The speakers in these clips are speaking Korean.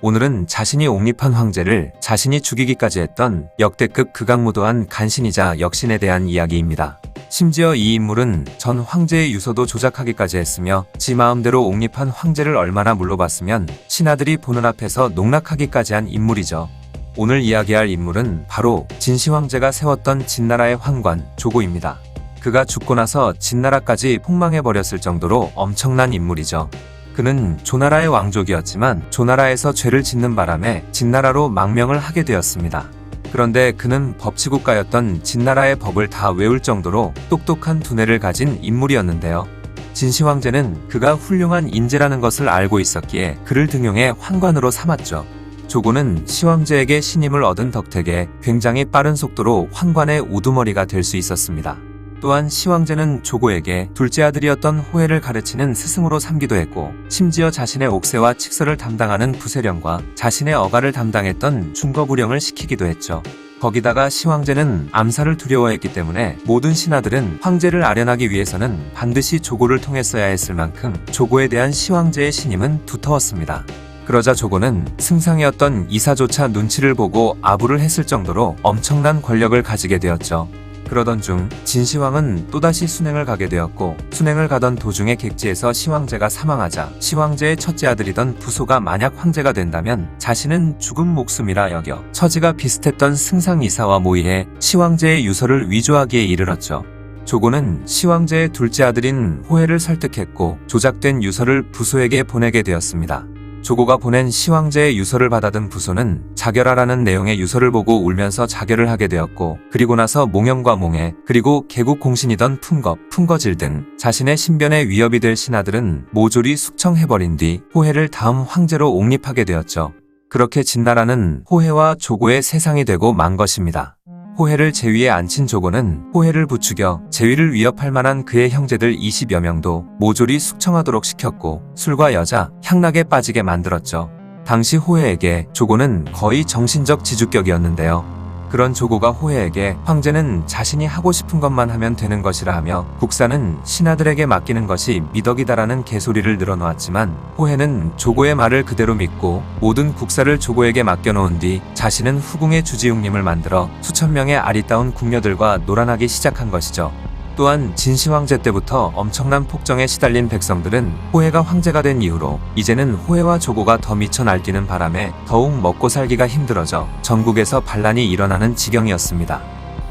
오늘은 자신이 옹립한 황제를 자신이 죽이기까지 했던 역대급 극악무도한 간신이자 역신에 대한 이야기입니다. 심지어 이 인물은 전 황제의 유서도 조작하기까지 했으며 지 마음대로 옹립한 황제를 얼마나 물러봤으면 신하들이 보는 앞에서 농락하기까지 한 인물이죠. 오늘 이야기할 인물은 바로 진시황제가 세웠던 진나라의 환관 조고입니다. 그가 죽고 나서 진나라까지 폭망해버렸을 정도로 엄청난 인물이죠. 그는 조나라의 왕족이었지만 조나라에서 죄를 짓는 바람에 진나라로 망명을 하게 되었습니다. 그런데 그는 법치국가였던 진나라의 법을 다 외울 정도로 똑똑한 두뇌를 가진 인물이었는데요. 진시황제는 그가 훌륭한 인재라는 것을 알고 있었기에 그를 등용해 환관으로 삼았죠. 조고는 시황제에게 신임을 얻은 덕택에 굉장히 빠른 속도로 환관의 우두머리가 될 수 있었습니다. 또한 시황제는 조고에게 둘째 아들이었던 호해를 가르치는 스승으로 삼기도 했고, 심지어 자신의 옥새와 칙서를 담당하는 부세령과 자신의 어가를 담당했던 중거부령을 시키기도 했죠. 거기다가 시황제는 암살을 두려워했기 때문에 모든 신하들은 황제를 아련하기 위해서는 반드시 조고를 통했어야 했을 만큼 조고에 대한 시황제의 신임은 두터웠습니다. 그러자 조고는 승상이었던 이사조차 눈치를 보고 아부를 했을 정도로 엄청난 권력을 가지게 되었죠. 그러던 중 진시황은 또다시 순행을 가게 되었고, 순행을 가던 도중에 객지에서 시황제가 사망하자 시황제의 첫째 아들이던 부소가 만약 황제가 된다면 자신은 죽은 목숨이라 여겨 처지가 비슷했던 승상 이사와 모의해 시황제의 유서를 위조하기에 이르렀죠. 조고는 시황제의 둘째 아들인 호해를 설득했고 조작된 유서를 부소에게 보내게 되었습니다. 조고가 보낸 시황제의 유서를 받아든 부소는 자결하라는 내용의 유서를 보고 울면서 자결을 하게 되었고, 그리고 나서 몽영과 몽해, 그리고 개국 공신이던 풍겁, 풍거질 등 자신의 신변에 위협이 될 신하들은 모조리 숙청해버린 뒤 호해를 다음 황제로 옹립하게 되었죠. 그렇게 진나라는 호해와 조고의 세상이 되고 만 것입니다. 호해를 제위에 앉힌 조고는 호해를 부추겨 제위를 위협할 만한 그의 형제들 20여 명도 모조리 숙청하도록 시켰고, 술과 여자, 향락에 빠지게 만들었죠. 당시 호해에게 조고는 거의 정신적 지주격이었는데요. 그런 조고가 호해에게 황제는 자신이 하고 싶은 것만 하면 되는 것이라 하며 국사는 신하들에게 맡기는 것이 미덕이다라는 개소리를 늘어놓았지만, 호해는 조고의 말을 그대로 믿고 모든 국사를 조고에게 맡겨놓은 뒤 자신은 후궁의 주지웅님을 만들어 수천 명의 아리따운 궁녀들과 놀아나기 시작한 것이죠. 또한 진시황제 때부터 엄청난 폭정에 시달린 백성들은 호해가 황제가 된 이후로 이제는 호해와 조고가 더 미쳐 날뛰는 바람에 더욱 먹고 살기가 힘들어져 전국에서 반란이 일어나는 지경이었습니다.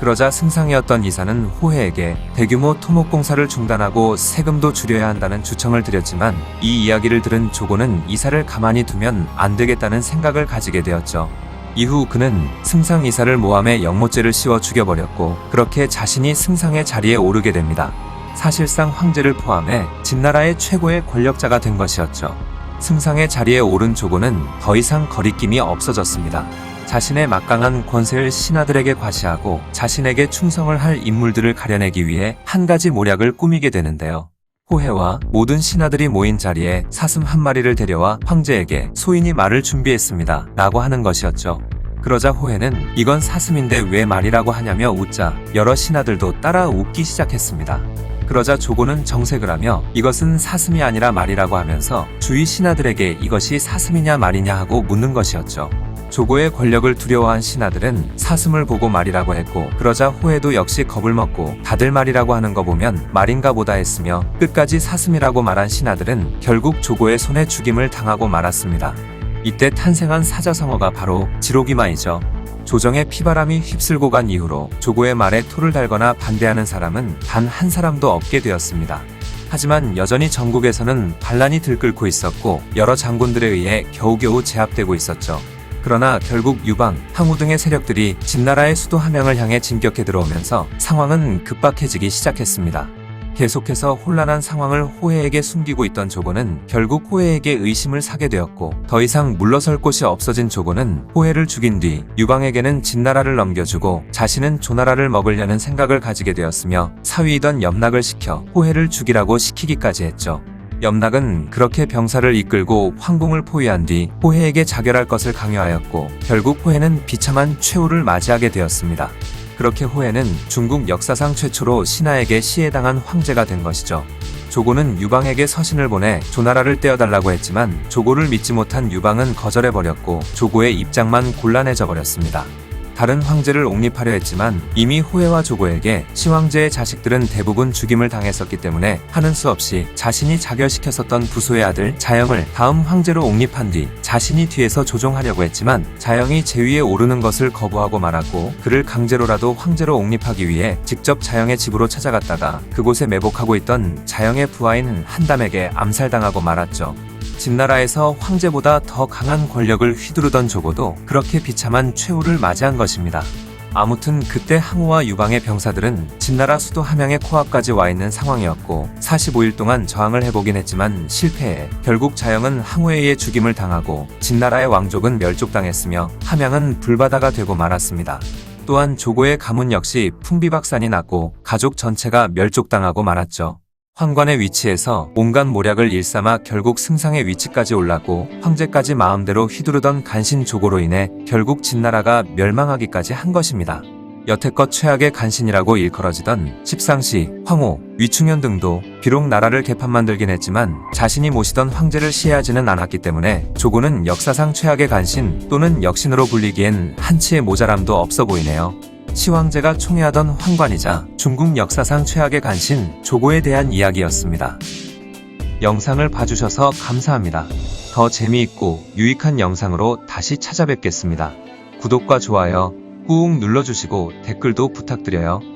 그러자 승상이었던 이사는 호해에게 대규모 토목공사를 중단하고 세금도 줄여야 한다는 주청을 드렸지만, 이 이야기를 들은 조고는 이사를 가만히 두면 안 되겠다는 생각을 가지게 되었죠. 이후 그는 승상 이사를 모함해 영모죄를 씌워 죽여버렸고, 그렇게 자신이 승상의 자리에 오르게 됩니다. 사실상 황제를 포함해 진나라의 최고의 권력자가 된 것이었죠. 승상의 자리에 오른 조고는 더 이상 거리낌이 없어졌습니다. 자신의 막강한 권세를 신하들에게 과시하고 자신에게 충성을 할 인물들을 가려내기 위해 한 가지 모략을 꾸미게 되는데요. 호해와 모든 신하들이 모인 자리에 사슴 한 마리를 데려와 황제에게 소인이 말을 준비했습니다 라고 하는 것이었죠. 그러자 호해는 이건 사슴인데 왜 말이라고 하냐며 웃자 여러 신하들도 따라 웃기 시작했습니다. 그러자 조고는 정색을 하며 이것은 사슴이 아니라 말이라고 하면서 주위 신하들에게 이것이 사슴이냐 말이냐 하고 묻는 것이었죠. 조고의 권력을 두려워한 신하들은 사슴을 보고 말이라고 했고, 그러자 호해도 역시 겁을 먹고 다들 말이라고 하는 거 보면 말인가 보다 했으며 끝까지 사슴이라고 말한 신하들은 결국 조고의 손에 죽임을 당하고 말았습니다. 이때 탄생한 사자성어가 바로 지록이마이죠. 조정의 피바람이 휩쓸고 간 이후로 조고의 말에 토를 달거나 반대하는 사람은 단 한 사람도 없게 되었습니다. 하지만 여전히 전국에서는 반란이 들끓고 있었고 여러 장군들에 의해 겨우겨우 제압되고 있었죠. 그러나 결국 유방, 항우 등의 세력들이 진나라의 수도 함양을 향해 진격해 들어오면서 상황은 급박해지기 시작했습니다. 계속해서 혼란한 상황을 호해에게 숨기고 있던 조고는 결국 호해에게 의심을 사게 되었고, 더 이상 물러설 곳이 없어진 조고는 호해를 죽인 뒤 유방에게는 진나라를 넘겨주고 자신은 조나라를 먹으려는 생각을 가지게 되었으며, 사위이던 염락을 시켜 호해를 죽이라고 시키기까지 했죠. 염락은 그렇게 병사를 이끌고 황궁을 포위한 뒤 호해에게 자결할 것을 강요하였고, 결국 호해는 비참한 최후를 맞이하게 되었습니다. 그렇게 호해는 중국 역사상 최초로 신하에게 시해당한 황제가 된 것이죠. 조고는 유방에게 서신을 보내 조나라를 떼어달라고 했지만 조고를 믿지 못한 유방은 거절해버렸고 조고의 입장만 곤란해져 버렸습니다. 다른 황제를 옹립하려 했지만 이미 호해와 조고에게 시황제의 자식들은 대부분 죽임을 당했었기 때문에 하는 수 없이 자신이 자결시켰었던 부소의 아들 자영을 다음 황제로 옹립한 뒤 자신이 뒤에서 조종하려고 했지만 자영이 제위에 오르는 것을 거부하고 말았고 그를 강제로라도 황제로 옹립하기 위해 직접 자영의 집으로 찾아갔다가 그곳에 매복하고 있던 자영의 부하인 한담에게 암살당하고 말았죠. 진나라에서 황제보다 더 강한 권력을 휘두르던 조고도 그렇게 비참한 최후를 맞이한 것입니다. 아무튼 그때 항우와 유방의 병사들은 진나라 수도 함양의 코앞까지 와 있는 상황이었고 45일 동안 저항을 해보긴 했지만 실패해 결국 자영은 항우에 의해 죽임을 당하고 진나라의 왕족은 멸족당했으며 함양은 불바다가 되고 말았습니다. 또한 조고의 가문 역시 풍비박산이 났고 가족 전체가 멸족당하고 말았죠. 황관의 위치에서 온갖 모략을 일삼아 결국 승상의 위치까지 올랐고 황제까지 마음대로 휘두르던 간신 조고로 인해 결국 진나라가 멸망하기까지 한 것입니다. 여태껏 최악의 간신이라고 일컬어지던 십상시, 황후, 위충현 등도 비록 나라를 개판만들긴 했지만 자신이 모시던 황제를 시해하지는 않았기 때문에 조고는 역사상 최악의 간신 또는 역신으로 불리기엔 한치의 모자람도 없어 보이네요. 시황제가 총애하던 황관이자 중국 역사상 최악의 간신 조고에 대한 이야기였습니다. 영상을 봐주셔서 감사합니다. 더 재미있고 유익한 영상으로 다시 찾아뵙겠습니다. 구독과 좋아요 꾹 눌러주시고 댓글도 부탁드려요.